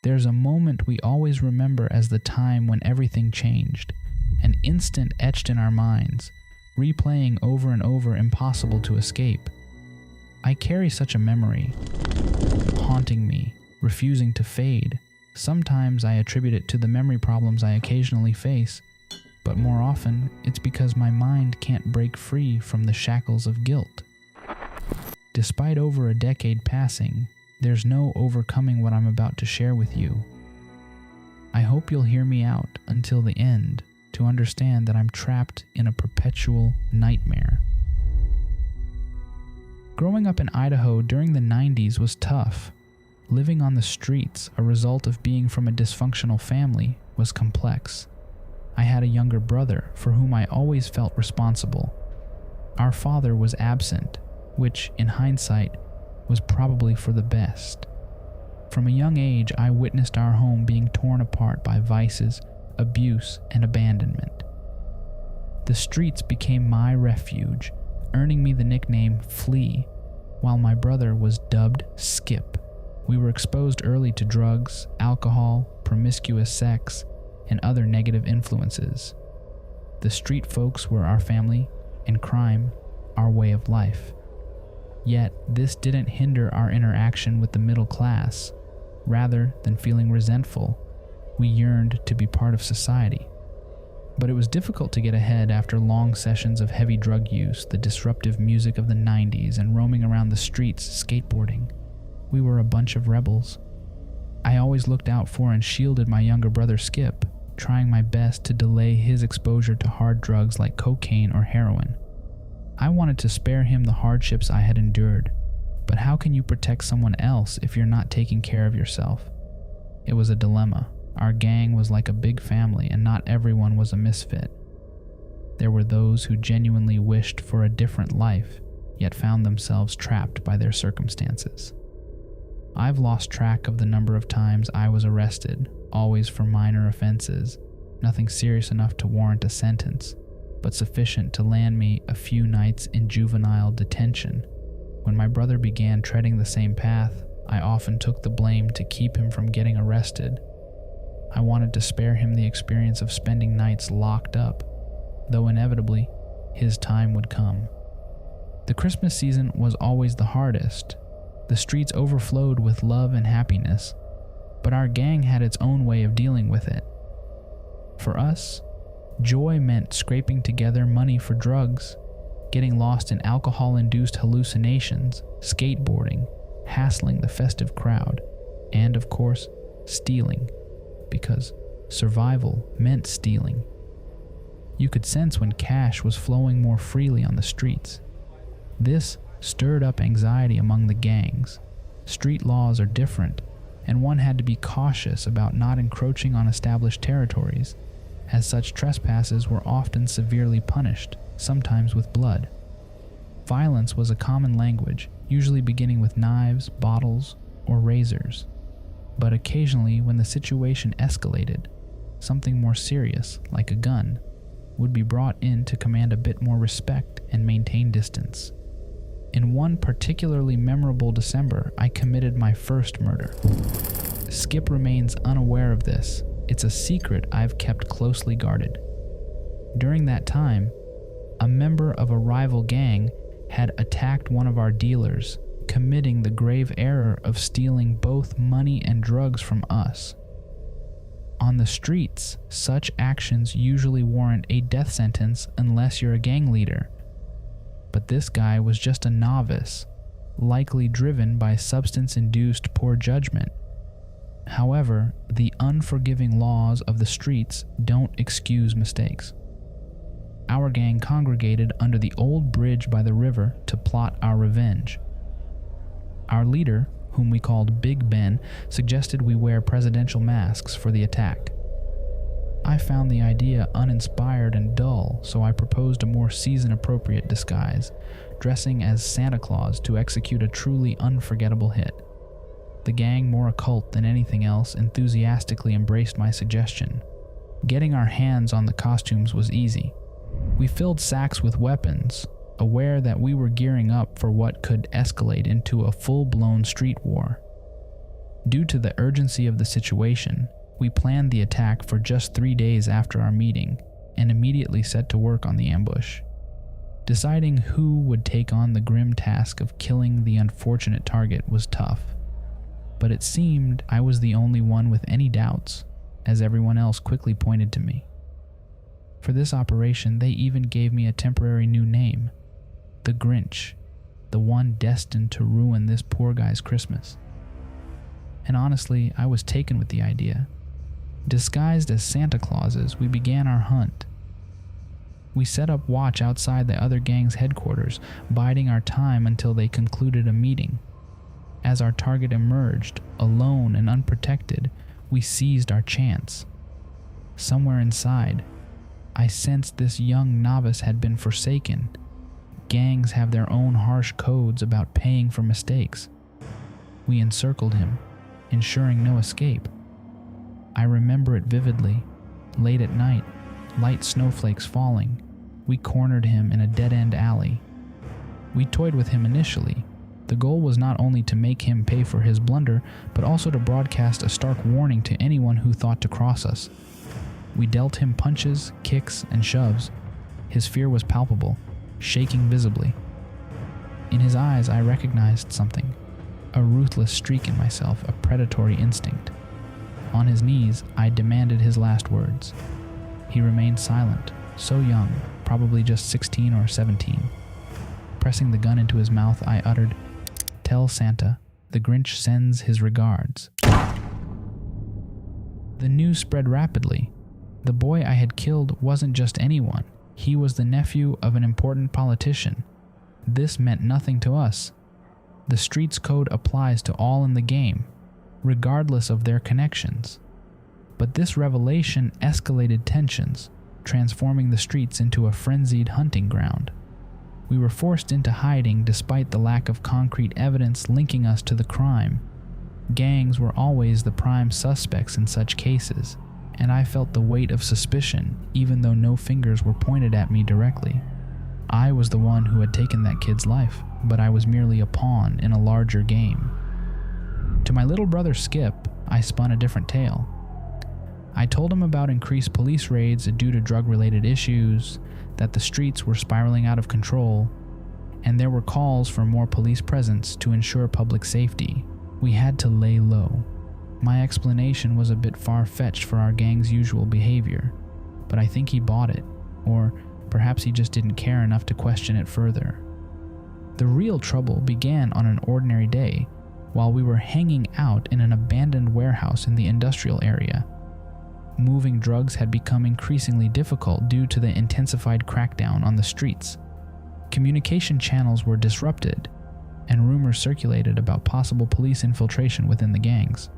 There's a moment we always remember as the time when everything changed, an instant etched in our minds, replaying over and over, impossible to escape. I carry such a memory, haunting me, refusing to fade. Sometimes I attribute it to the memory problems I occasionally face, but more often it's because my mind can't break free from the shackles of guilt. Despite over a decade passing, there's no overcoming what I'm about to share with you. I hope you'll hear me out until the end to understand that I'm trapped in a perpetual nightmare. Growing up in Idaho during the 90s was tough. Living on the streets, a result of being from a dysfunctional family, was complex. I had a younger brother for whom I always felt responsible. Our father was absent, which, in hindsight, was probably for the best. From a young age, I witnessed our home being torn apart by vices, abuse, and abandonment. The streets became my refuge, earning me the nickname Flea, while my brother was dubbed Skip. We were exposed early to drugs, alcohol, promiscuous sex, and other negative influences. The street folks were our family, and crime, our way of life. Yet, this didn't hinder our interaction with the middle class. Rather than feeling resentful, we yearned to be part of society. But it was difficult to get ahead after long sessions of heavy drug use, the disruptive music of the 90s, and roaming around the streets skateboarding. We were a bunch of rebels. I always looked out for and shielded my younger brother Skip, trying my best to delay his exposure to hard drugs like cocaine or heroin. I wanted to spare him the hardships I had endured, but how can you protect someone else if you're not taking care of yourself? It was a dilemma. Our gang was like a big family, and not everyone was a misfit. There were those who genuinely wished for a different life, yet found themselves trapped by their circumstances. I've lost track of the number of times I was arrested, always for minor offenses, nothing serious enough to warrant a sentence, but sufficient to land me a few nights in juvenile detention. When my brother began treading the same path, I often took the blame to keep him from getting arrested. I wanted to spare him the experience of spending nights locked up, though inevitably, his time would come. The Christmas season was always the hardest. The streets overflowed with love and happiness, but our gang had its own way of dealing with it. For us, joy meant scraping together money for drugs, getting lost in alcohol-induced hallucinations, skateboarding, hassling the festive crowd, and of course, stealing, because survival meant stealing. You could sense when cash was flowing more freely on the streets. This stirred up anxiety among the gangs. Street laws are different, and one had to be cautious about not encroaching on established territories, as such trespasses were often severely punished, sometimes with blood. Violence was a common language, usually beginning with knives, bottles, or razors. But occasionally, when the situation escalated, something more serious, like a gun, would be brought in to command a bit more respect and maintain distance. In one particularly memorable December, I committed my first murder. Skip remains unaware of this. It's a secret I've kept closely guarded. During that time, a member of a rival gang had attacked one of our dealers, committing the grave error of stealing both money and drugs from us. On the streets, such actions usually warrant a death sentence unless you're a gang leader. But this guy was just a novice, likely driven by substance-induced poor judgment. However, the unforgiving laws of the streets don't excuse mistakes. Our gang congregated under the old bridge by the river to plot our revenge. Our leader, whom we called Big Ben, suggested we wear presidential masks for the attack. I found the idea uninspired and dull, so I proposed a more season-appropriate disguise, dressing as Santa Claus to execute a truly unforgettable hit. The gang, more occult than anything else, enthusiastically embraced my suggestion. Getting our hands on the costumes was easy. We filled sacks with weapons, aware that we were gearing up for what could escalate into a full-blown street war. Due to the urgency of the situation, we planned the attack for just 3 days after our meeting and immediately set to work on the ambush. Deciding who would take on the grim task of killing the unfortunate target was tough, but it seemed I was the only one with any doubts, as everyone else quickly pointed to me. For this operation, they even gave me a temporary new name, the Grinch, the one destined to ruin this poor guy's Christmas. And honestly, I was taken with the idea. Disguised as Santa Clauses, we began our hunt. We set up watch outside the other gang's headquarters, biding our time until they concluded a meeting. As our target emerged, alone and unprotected, we seized our chance. Somewhere inside, I sensed this young novice had been forsaken. Gangs have their own harsh codes about paying for mistakes. We encircled him, ensuring no escape. I remember it vividly. Late at night, light snowflakes falling, we cornered him in a dead-end alley. We toyed with him initially. The goal was not only to make him pay for his blunder, but also to broadcast a stark warning to anyone who thought to cross us. We dealt him punches, kicks, and shoves. His fear was palpable, shaking visibly. In his eyes, I recognized something, a ruthless streak in myself, a predatory instinct. On his knees, I demanded his last words. He remained silent, so young, probably just 16 or 17. Pressing the gun into his mouth, I uttered, "Tell Santa, the Grinch sends his regards." The news spread rapidly. The boy I had killed wasn't just anyone. He was the nephew of an important politician. This meant nothing to us. The streets code applies to all in the game, regardless of their connections. But this revelation escalated tensions, transforming the streets into a frenzied hunting ground. We were forced into hiding despite the lack of concrete evidence linking us to the crime. Gangs were always the prime suspects in such cases, and I felt the weight of suspicion even though no fingers were pointed at me directly. I was the one who had taken that kid's life, but I was merely a pawn in a larger game. To my little brother Skip, I spun a different tale. I told him about increased police raids due to drug-related issues, that the streets were spiraling out of control, and there were calls for more police presence to ensure public safety. We had to lay low. My explanation was a bit far-fetched for our gang's usual behavior, but I think he bought it, or perhaps he just didn't care enough to question it further. The real trouble began on an ordinary day, while we were hanging out in an abandoned warehouse in the industrial area. Moving drugs had become increasingly difficult due to the intensified crackdown on the streets. Communication channels were disrupted, and rumors circulated about possible police infiltration within the gangs.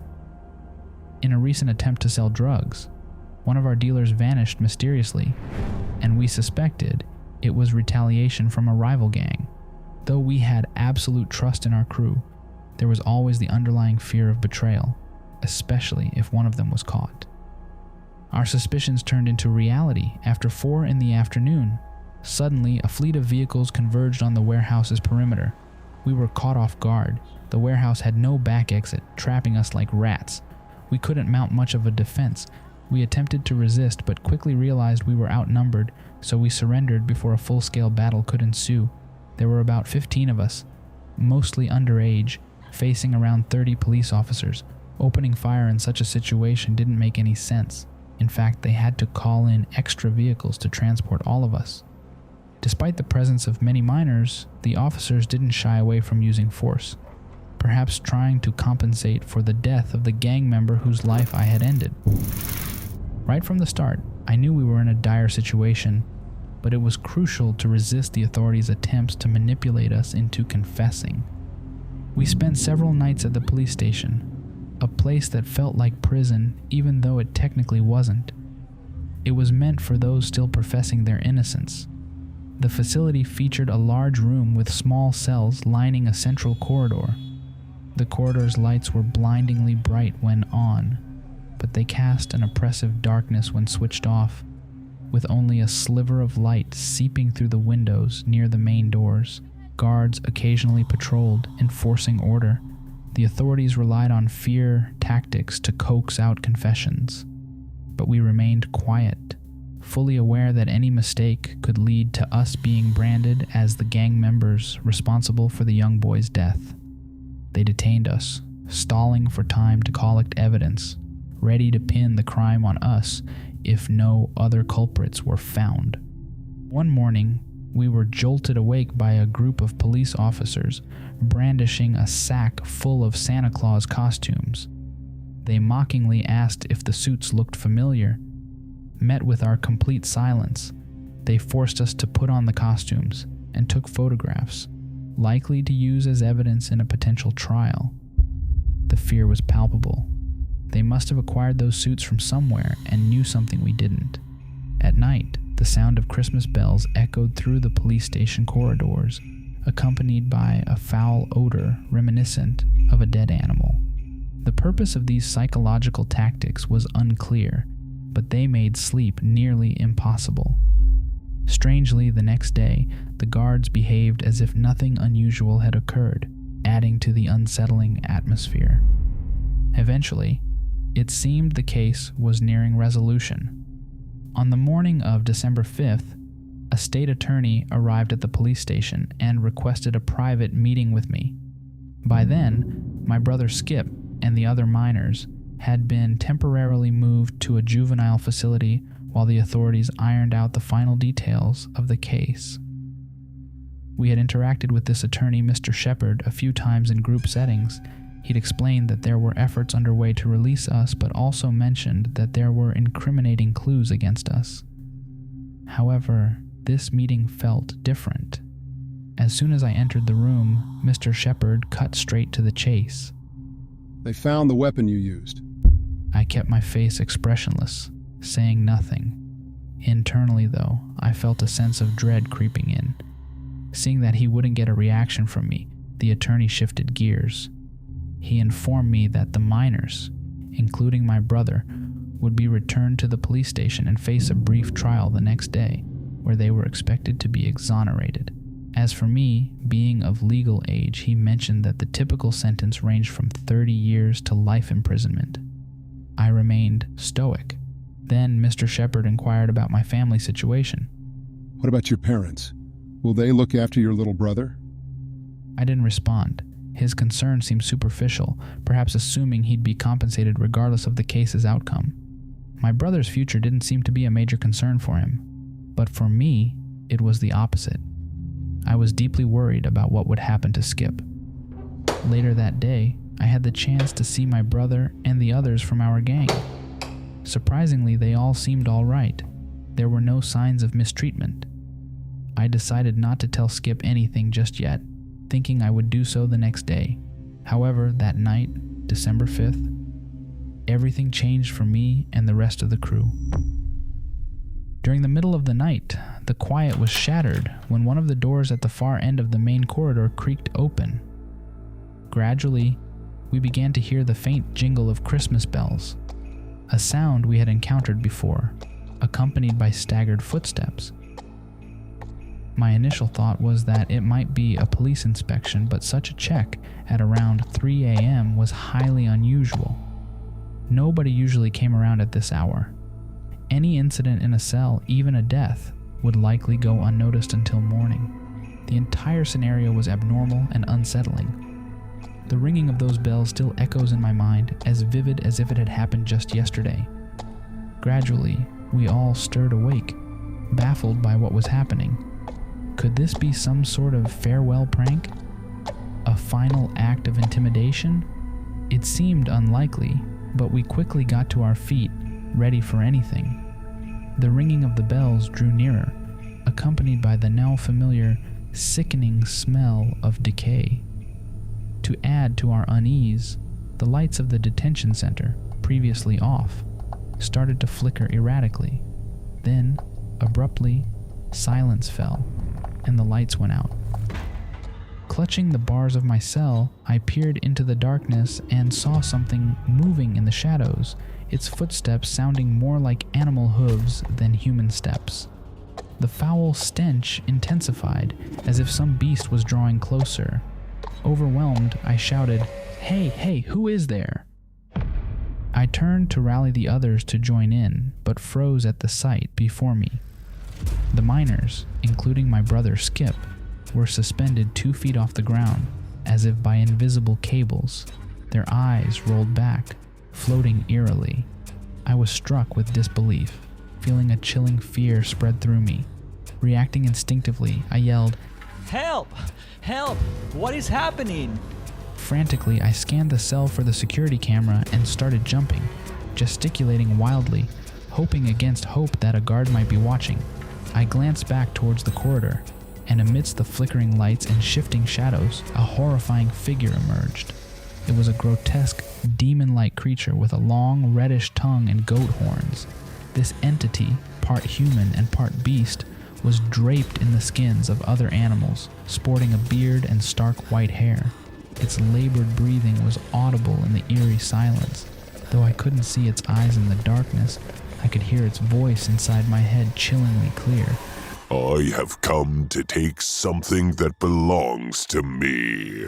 In a recent attempt to sell drugs, one of our dealers vanished mysteriously, and we suspected it was retaliation from a rival gang. Though we had absolute trust in our crew, there was always the underlying fear of betrayal, especially if one of them was caught. Our suspicions turned into reality after 4 p.m. Suddenly, a fleet of vehicles converged on the warehouse's perimeter. We were caught off guard. The warehouse had no back exit, trapping us like rats. We couldn't mount much of a defense. We attempted to resist, but quickly realized we were outnumbered, so we surrendered before a full-scale battle could ensue. There were about 15 of us, mostly underage, facing around 30 police officers. Opening fire in such a situation didn't make any sense. In fact, they had to call in extra vehicles to transport all of us. Despite the presence of many minors, the officers didn't shy away from using force, perhaps trying to compensate for the death of the gang member whose life I had ended. Right from the start, I knew we were in a dire situation, but it was crucial to resist the authorities' attempts to manipulate us into confessing. We spent several nights at the police station, a place that felt like prison even though it technically wasn't. It was meant for those still professing their innocence. The facility featured a large room with small cells lining a central corridor. The corridor's lights were blindingly bright when on, but they cast an oppressive darkness when switched off, with only a sliver of light seeping through the windows near the main doors. Guards occasionally patrolled, enforcing order, The authorities relied on fear tactics to coax out confessions, but we remained quiet, fully aware that any mistake could lead to us being branded as the gang members responsible for the young boy's death. They detained us, stalling for time to collect evidence, ready to pin the crime on us if no other culprits were found. One morning, we were jolted awake by a group of police officers brandishing a sack full of Santa Claus costumes. They mockingly asked if the suits looked familiar. Met with our complete silence, they forced us to put on the costumes and took photographs, likely to use as evidence in a potential trial. The fear was palpable. They must have acquired those suits from somewhere and knew something we didn't. At night, the sound of Christmas bells echoed through the police station corridors, accompanied by a foul odor reminiscent of a dead animal. The purpose of these psychological tactics was unclear, but they made sleep nearly impossible. Strangely, the next day, the guards behaved as if nothing unusual had occurred, adding to the unsettling atmosphere. Eventually, it seemed the case was nearing resolution. On the morning of December 5th, a state attorney arrived at the police station and requested a private meeting with me. By then, my brother Skip and the other minors had been temporarily moved to a juvenile facility while the authorities ironed out the final details of the case. We had interacted with this attorney, Mr. Shepard, a few times in group settings. He'd explained that there were efforts underway to release us, but also mentioned that there were incriminating clues against us. However, this meeting felt different. As soon as I entered the room, Mr. Shepard cut straight to the chase. They found the weapon you used. I kept my face expressionless, saying nothing. Internally, though, I felt a sense of dread creeping in. Seeing that he wouldn't get a reaction from me, the attorney shifted gears. He informed me that the minors, including my brother, would be returned to the police station and face a brief trial the next day, where they were expected to be exonerated. As for me, being of legal age, he mentioned that the typical sentence ranged from 30 years to life imprisonment. I remained stoic. Then Mr. Shepard inquired about my family situation. What about your parents? Will they look after your little brother? I didn't respond. His concern seemed superficial, perhaps assuming he'd be compensated regardless of the case's outcome. My brother's future didn't seem to be a major concern for him, but for me, it was the opposite. I was deeply worried about what would happen to Skip. Later that day, I had the chance to see my brother and the others from our gang. Surprisingly, they all seemed all right. There were no signs of mistreatment. I decided not to tell Skip anything just yet, thinking I would do so the next day. However, that night, December 5th, everything changed for me and the rest of the crew. During the middle of the night, the quiet was shattered when one of the doors at the far end of the main corridor creaked open. Gradually, we began to hear the faint jingle of Christmas bells, a sound we had encountered before, accompanied by staggered footsteps. My initial thought was that it might be a police inspection, but such a check at around 3 a.m. was highly unusual. Nobody usually came around at this hour. Any incident in a cell, even a death, would likely go unnoticed until morning. The entire scenario was abnormal and unsettling. The ringing of those bells still echoes in my mind, as vivid as if it had happened just yesterday. Gradually, we all stirred awake, baffled by what was happening. Could this be some sort of farewell prank? A final act of intimidation? It seemed unlikely, but we quickly got to our feet, ready for anything. The ringing of the bells drew nearer, accompanied by the now familiar, sickening smell of decay. To add to our unease, the lights of the detention center, previously off, started to flicker erratically. Then, abruptly, silence fell, and the lights went out. Clutching the bars of my cell, I peered into the darkness and saw something moving in the shadows, its footsteps sounding more like animal hooves than human steps. The foul stench intensified, as if some beast was drawing closer. Overwhelmed, I shouted, Hey, who is there?" I turned to rally the others to join in, but froze at the sight before me. The miners, including my brother Skip, were suspended 2 feet off the ground, as if by invisible cables, their eyes rolled back, floating eerily. I was struck with disbelief, feeling a chilling fear spread through me. Reacting instinctively, I yelled, "Help! Help! What is happening?" Frantically, I scanned the cell for the security camera and started jumping, gesticulating wildly, hoping against hope that a guard might be watching. I glanced back towards the corridor, and amidst the flickering lights and shifting shadows, a horrifying figure emerged. It was a grotesque, demon-like creature with a long, reddish tongue and goat horns. This entity, part human and part beast, was draped in the skins of other animals, sporting a beard and stark white hair. Its labored breathing was audible in the eerie silence. Though I couldn't see its eyes in the darkness, I could hear its voice inside my head chillingly clear. "I have come to take something that belongs to me."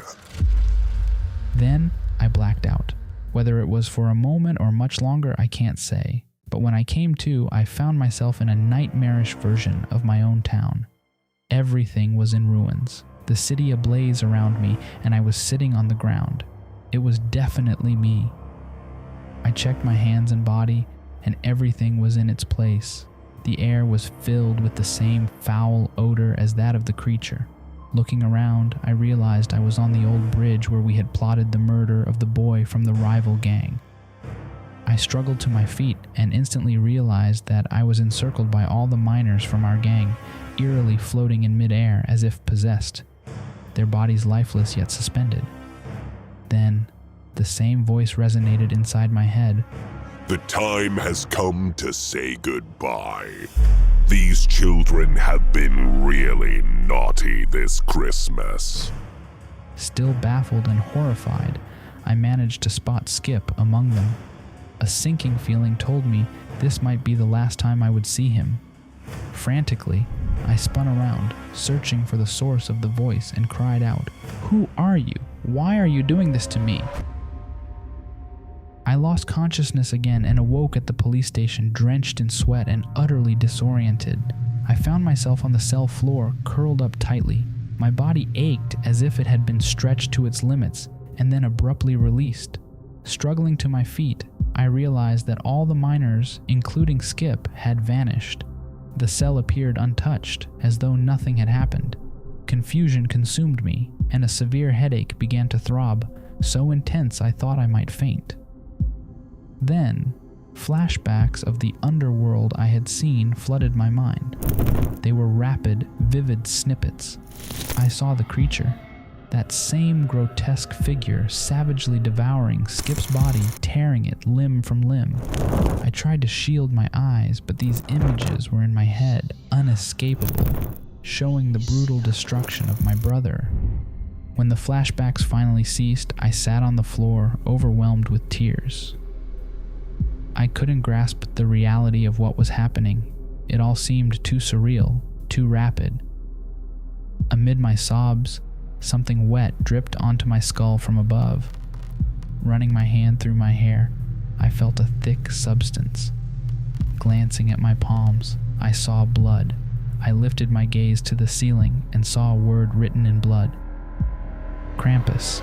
Then I blacked out. Whether it was for a moment or much longer, I can't say. But when I came to, I found myself in a nightmarish version of my own town. Everything was in ruins, the city ablaze around me, and I was sitting on the ground. It was definitely me. I checked my hands and body, and everything was in its place. The air was filled with the same foul odor as that of the creature. Looking around, I realized I was on the old bridge where we had plotted the murder of the boy from the rival gang. I struggled to my feet and instantly realized that I was encircled by all the miners from our gang, eerily floating in midair as if possessed, their bodies lifeless yet suspended. Then, the same voice resonated inside my head. "The time has come to say goodbye. These children have been really naughty this Christmas." Still baffled and horrified, I managed to spot Skip among them. A sinking feeling told me this might be the last time I would see him. Frantically, I spun around, searching for the source of the voice, and cried out, "Who are you? Why are you doing this to me?" I lost consciousness again and awoke at the police station, drenched in sweat and utterly disoriented. I found myself on the cell floor, curled up tightly. My body ached as if it had been stretched to its limits and then abruptly released. Struggling to my feet, I realized that all the miners, including Skip, had vanished. The cell appeared untouched, as though nothing had happened. Confusion consumed me, and a severe headache began to throb, so intense I thought I might faint. Then, flashbacks of the underworld I had seen flooded my mind. They were rapid, vivid snippets. I saw the creature, that same grotesque figure savagely devouring Skip's body, tearing it limb from limb. I tried to shield my eyes, but these images were in my head, unescapable, showing the brutal destruction of my brother. When the flashbacks finally ceased, I sat on the floor, overwhelmed with tears. I couldn't grasp the reality of what was happening. It all seemed too surreal, too rapid. Amid my sobs, something wet dripped onto my skull from above. Running my hand through my hair, I felt a thick substance. Glancing at my palms, I saw blood. I lifted my gaze to the ceiling and saw a word written in blood. Krampus.